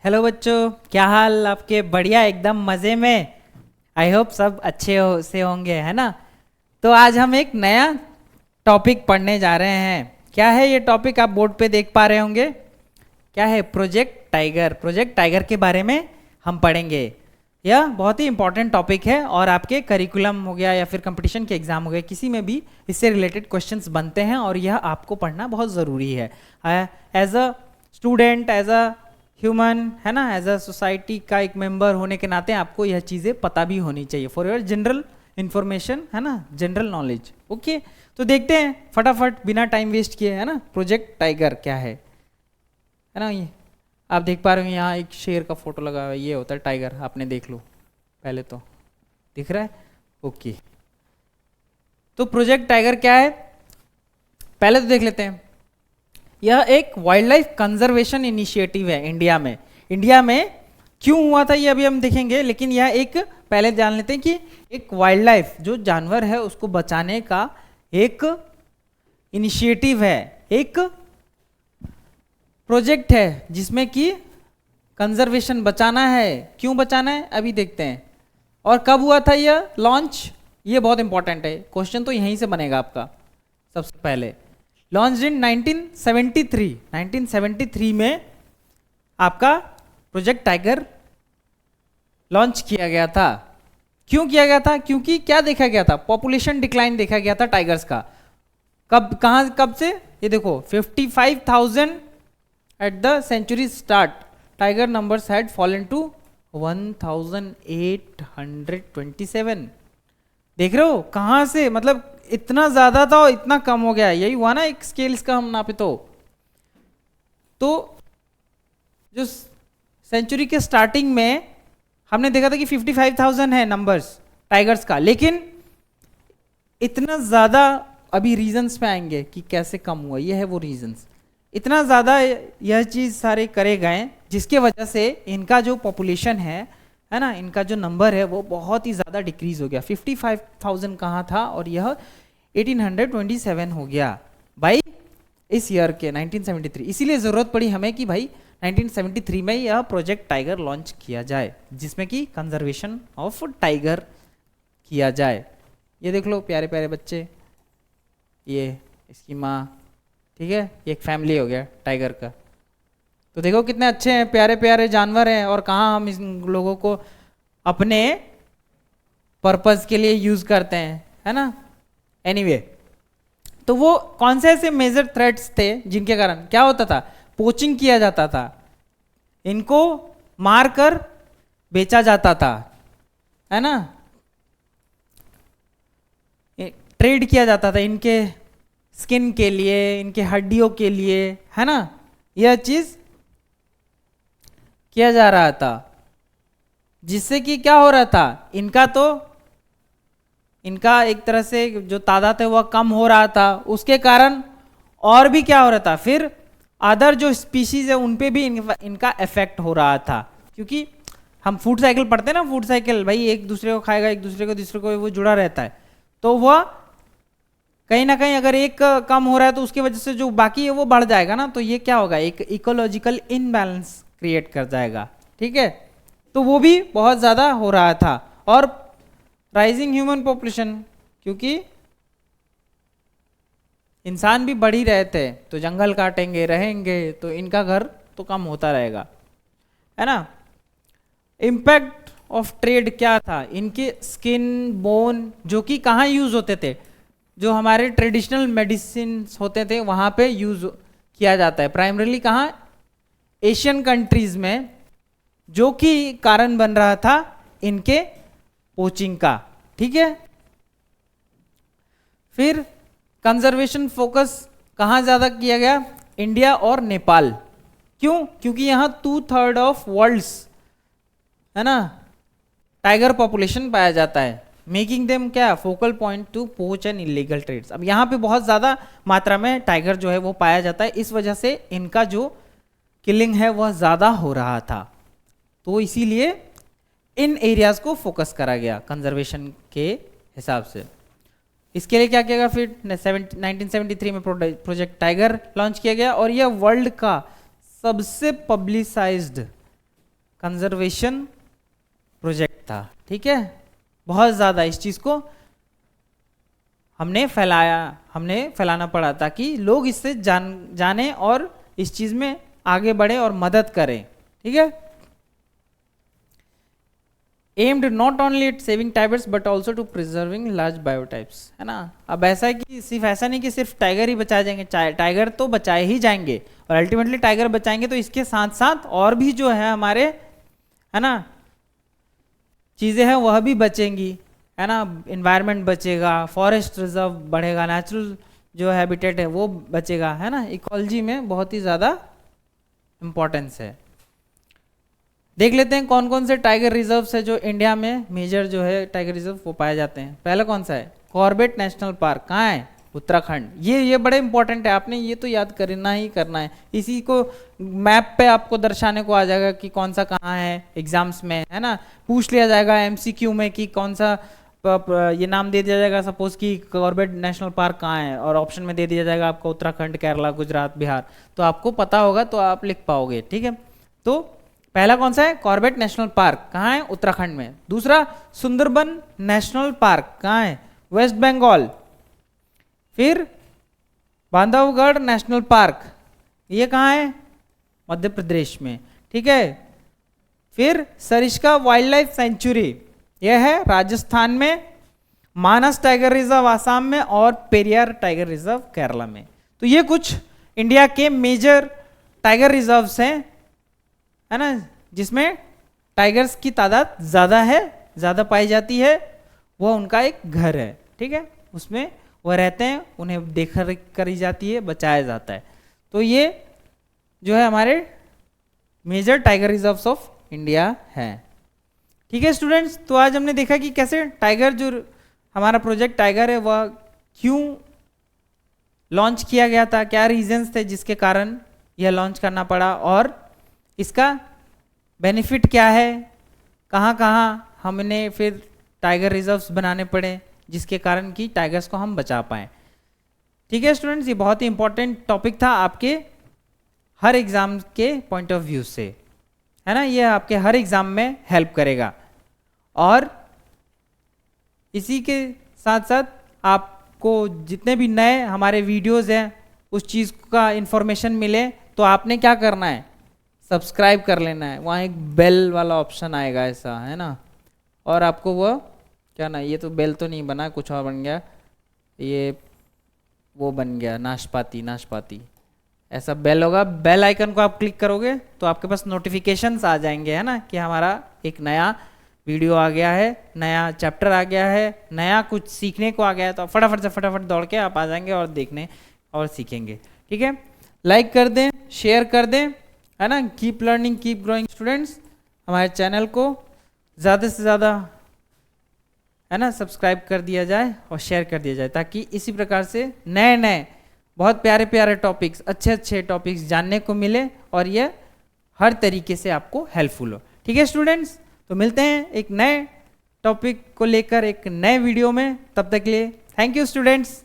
Hello बच्चों, क्या हाल आपके? बढ़िया, एकदम मज़े में। आई होप सब अच्छे से होंगे, है ना। तो आज हम एक नया टॉपिक पढ़ने जा रहे हैं। क्या है ये टॉपिक? आप बोर्ड पे देख पा रहे होंगे। क्या है? Project tiger. प्रोजेक्ट टाइगर के बारे में हम पढ़ेंगे। यह बहुत ही इंपॉर्टेंट टॉपिक है और आपके करिकुलम हो गया या फिर कंपटीशन के एग्जाम हो गए, किसी में भी इससे रिलेटेड क्वेश्चंस बनते हैं और यह आपको पढ़ना बहुत ज़रूरी है। As a student, as a human, है ना, एज अ सोसाइटी का एक मेंबर होने के नाते आपको यह चीज़ें पता भी होनी चाहिए फॉर योर जनरल इंफॉर्मेशन, है ना, जनरल नॉलेज। ओके, तो देखते हैं फटाफट बिना टाइम वेस्ट किए, है ना, प्रोजेक्ट टाइगर क्या है ना। ये आप देख पा रहे हो, यहाँ एक शेर का फोटो लगा हुआ है, ये होता है टाइगर। आपने देख लो पहले, तो दिख रहा है। ओके, तो प्रोजेक्ट टाइगर क्या है पहले तो देख लेते हैं। यह एक वाइल्ड लाइफ कंजर्वेशन इनिशिएटिव है इंडिया में। इंडिया में क्यों हुआ था ये अभी हम देखेंगे, लेकिन यह एक पहले जान लेते हैं कि एक वाइल्ड लाइफ जो जानवर है उसको बचाने का एक इनिशिएटिव है, एक प्रोजेक्ट है जिसमें कि कंजर्वेशन बचाना है। क्यों बचाना है अभी देखते हैं। और कब हुआ था यह लॉन्च, ये बहुत इंपॉर्टेंट है, क्वेश्चन तो यहीं से बनेगा आपका। सबसे पहले लॉन्च इन 1973। 1973 में आपका प्रोजेक्ट टाइगर लॉन्च किया गया था। क्यों किया गया था? क्योंकि क्या देखा गया था? पॉपुलेशन डिक्लाइन देखा गया था टाइगर्स का। कब, कहां, कब से? ये देखो 55,000 at the century start, tiger numbers had fallen to 1827। देख रहे हो कहां से, मतलब इतना ज्यादा था और इतना कम हो गया। यही हुआ ना एक स्केल इसका हम नापे तो जो सेंचुरी के स्टार्टिंग में हमने देखा था कि 55,000 है नंबर्स टाइगर्स का, लेकिन इतना ज्यादा अभी रीजंस पे आएंगे कि कैसे कम हुआ। ये है वो रीजंस। इतना ज़्यादा यह चीज़ सारे करे गए जिसके वजह से इनका जो पॉपुलेशन है ना, इनका जो नंबर है वो बहुत ही ज़्यादा डिक्रीज हो गया। 55,000 कहाँ था और यह 1827 हो गया भाई इस ईयर के 1973। इसीलिए ज़रूरत पड़ी हमें कि भाई 1973 में यह प्रोजेक्ट टाइगर लॉन्च किया जाए जिसमें कि कंजर्वेशन ऑफ टाइगर किया जाए। ये देख लो प्यारे प्यारे बच्चे, ये इसकी माँ, ठीक है, ये एक फैमिली हो गया टाइगर का। तो देखो कितने अच्छे हैं, प्यारे प्यारे जानवर हैं, और कहाँ हम इन लोगों को अपने पर्पस के लिए यूज करते हैं, है ना। एनीवे, तो वो कौन से ऐसे मेजर थ्रेट्स थे जिनके कारण क्या होता था? पोचिंग किया जाता था, इनको मारकर बेचा जाता था, है ना, ट्रेड किया जाता था इनके स्किन के लिए, इनके हड्डियों के लिए, है ना। यह चीज किया जा रहा था जिससे कि क्या हो रहा था, इनका एक तरह से जो तादाद है वह कम हो रहा था। उसके कारण और भी क्या हो रहा था, फिर अदर जो स्पीशीज है उन पे भी इनका इफेक्ट हो रहा था। क्योंकि हम फूड साइकिल पढ़ते हैं ना, फूड साइकिल, भाई एक दूसरे को खाएगा, एक दूसरे को वो जुड़ा रहता है। तो वह कहीं ना कहीं अगर एक कम हो रहा है तो उसकी वजह से जो बाकी है वो बढ़ जाएगा ना, तो ये क्या होगा, एक इकोलॉजिकल इनबैलेंस क्रिएट कर जाएगा। ठीक है, तो वो भी बहुत ज़्यादा हो रहा था। और राइजिंग ह्यूमन पॉपुलेशन, क्योंकि इंसान भी बढ़ ही रहे थे तो जंगल काटेंगे, रहेंगे, तो इनका घर तो कम होता रहेगा, है ना। इम्पैक्ट ऑफ ट्रेड क्या था? इनके स्किन, बोन, जो कि कहाँ यूज होते थे, जो हमारे ट्रेडिशनल मेडिसिन होते थे वहाँ पे यूज किया जाता है प्राइमरीली। कहाँ? एशियन कंट्रीज में, जो कि कारण बन रहा था इनके पोचिंग का। ठीक है, फिर कंजर्वेशन फोकस कहाँ ज़्यादा किया गया? इंडिया और नेपाल। क्यों? क्योंकि यहाँ 2/3 ऑफ वर्ल्ड्स, है ना, टाइगर पॉपुलेशन पाया जाता है, मेकिंग देम क्या, focal point to poach and illegal trades. अब यहाँ पे बहुत ज़्यादा मात्रा में टाइगर जो है वो पाया जाता है, इस वजह से इनका जो किलिंग है वह ज़्यादा हो रहा था। तो इसीलिए इन एरियाज को फोकस करा गया कंजर्वेशन के हिसाब से। इसके लिए क्या किया गया? फिर 1973 में प्रोजेक्ट टाइगर लॉन्च किया गया और यह वर्ल्ड का सबसे पब्लिसाइज्ड कंजर्वेशन प्रोजेक्ट था, ठीक है। बहुत ज़्यादा इस चीज़ को हमने फैलाना पड़ा ताकि लोग इससे जाने और इस चीज़ में आगे बढ़े और मदद करें, ठीक है। Aimed not only at saving tigers but also to preserving large biotypes, है ना। अब ऐसा है कि सिर्फ ऐसा नहीं कि सिर्फ टाइगर ही बचाए जाएंगे, टाइगर तो बचाए ही जाएंगे और अल्टीमेटली टाइगर बचाएंगे तो इसके साथ साथ और भी जो है हमारे, है ना, चीज़ें हैं वह भी बचेंगी, है ना। इन्वायरमेंट बचेगा, फॉरेस्ट रिजर्व बढ़ेगा, नेचुरल जो हैबिटेट है वो बचेगा, है ना। इकोलॉजी में बहुत ही ज़्यादा इम्पोर्टेंस है। देख लेते हैं कौन कौन से टाइगर रिजर्व्स है जो इंडिया में मेजर जो है टाइगर रिजर्व वो पाए जाते हैं। पहला कौन सा है? Corbett national park. कहाँ है? उत्तराखंड। ये बड़े इंपॉर्टेंट है, आपने ये तो याद करना ही करना है। इसी को मैप पे आपको दर्शाने को आ जाएगा कि कौन सा कहाँ है, एग्जाम्स में, है ना। पूछ लिया जाएगा एमसीक्यू में कि कौन सा ये नाम दे दिया जाएगा, सपोज कि कॉर्बेट नेशनल पार्क कहाँ है, और ऑप्शन में दे दिया जाएगा आपको उत्तराखंड, केरला, गुजरात, बिहार, तो आपको पता होगा तो आप लिख पाओगे, ठीक है। तो पहला कौन सा है? Corbett national park. कहाँ है? उत्तराखंड में। दूसरा सुंदरबन नेशनल पार्क। कहाँ है? वेस्ट बंगाल। फिर बांधवगढ़ नेशनल पार्क, ये कहाँ है? मध्य प्रदेश में, ठीक है। फिर सरिस्का वाइल्ड लाइफ सेंचुरी, यह है राजस्थान में। मानस टाइगर रिजर्व आसाम में और पेरियार टाइगर रिजर्व केरला में। तो ये कुछ इंडिया के मेजर टाइगर रिजर्व्स हैं, है ना, जिसमें टाइगर्स की तादाद ज़्यादा है, ज़्यादा पाई जाती है। वह उनका एक घर है, ठीक है, उसमें वह रहते हैं, उन्हें देख रेख करी जाती है, बचाया जाता है। तो ये जो है हमारे major tiger reserves of India है, ठीक है स्टूडेंट्स। तो आज हमने देखा कि कैसे टाइगर, जो हमारा प्रोजेक्ट टाइगर है, वह क्यों लॉन्च किया गया था, क्या रीजंस थे जिसके कारण यह लॉन्च करना पड़ा, और इसका बेनिफिट क्या है, कहाँ कहाँ हमने फिर टाइगर रिजर्व्स बनाने पड़े जिसके कारण कि टाइगर्स को हम बचा पाएँ, ठीक है स्टूडेंट्स। ये बहुत ही इंपॉर्टेंट टॉपिक था आपके हर एग्जाम के पॉइंट ऑफ व्यू से, है ना। ये आपके हर एग्जाम में हेल्प करेगा। और इसी के साथ साथ आपको जितने भी नए हमारे वीडियोस हैं उस चीज़ का इंफॉर्मेशन मिले तो आपने क्या करना है? सब्सक्राइब कर लेना है। वहाँ एक बेल वाला ऑप्शन आएगा ऐसा, है ना, और आपको वो क्या ना, ये तो बेल तो नहीं बना, कुछ और बन गया, ये वो बन गया नाशपाती ऐसा बेल होगा। बेल आइकन को आप क्लिक करोगे तो आपके पास नोटिफिकेशंस आ जाएंगे, है ना, कि हमारा एक नया वीडियो आ गया है, नया चैप्टर आ गया है, नया कुछ सीखने को आ गया है, तो फटाफट दौड़ के आप आ जाएंगे और देखने और सीखेंगे, ठीक है। लाइक कर दें, शेयर कर दें, है ना। Keep learning keep growing students. हमारे चैनल को ज़्यादा से ज़्यादा, है ना, सब्सक्राइब कर दिया जाए और शेयर कर दिया जाए ताकि इसी प्रकार से नए नए बहुत प्यारे प्यारे टॉपिक्स, अच्छे अच्छे टॉपिक्स जानने को मिले और ये हर तरीके से आपको हेल्पफुल हो, ठीक है स्टूडेंट्स। तो मिलते हैं एक नए टॉपिक को लेकर एक नए वीडियो में, तब तक के लिए थैंक यू स्टूडेंट्स।